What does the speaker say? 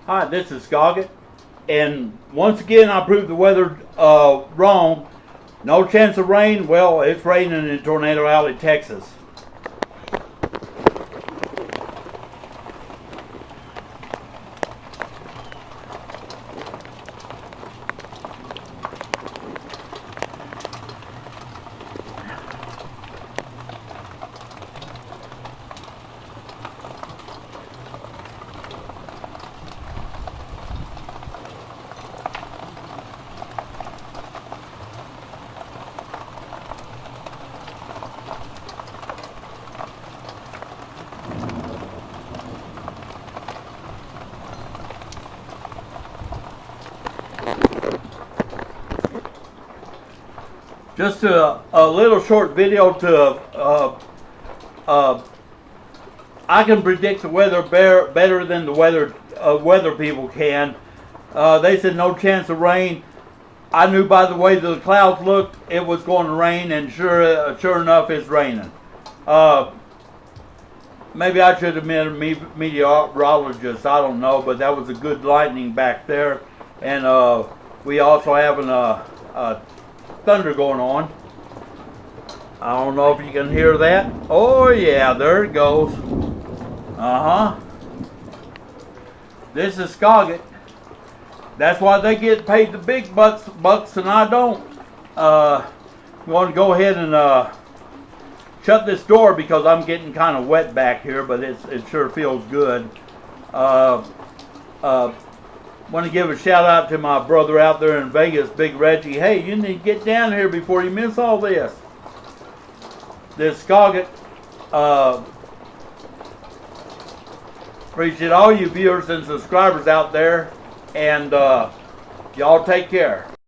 Hi, this is Scoggett, and once again I proved the weather wrong. No chance of rain. Well, it's raining in Tornado Alley, Texas. Just a little short video to I can predict the weather better than the weather people can. They said no chance of rain. I knew by the way the clouds looked it was going to rain, and sure enough it's raining. Maybe I should have been a meteorologist, I don't know, but that was a good lightning back there, and we also having a thunder going on. I don't know if you can hear that. Oh yeah, there it goes. This is Scoggett. That's why they get paid the big bucks and I don't. I'm going to go ahead and shut this door because I'm getting kind of wet back here, but it sure feels good. Want to give a shout out to my brother out there in Vegas, Big Reggie. Hey, you need to get down here before you miss all this. This Scoggett. Appreciate all you viewers and subscribers out there, and y'all take care.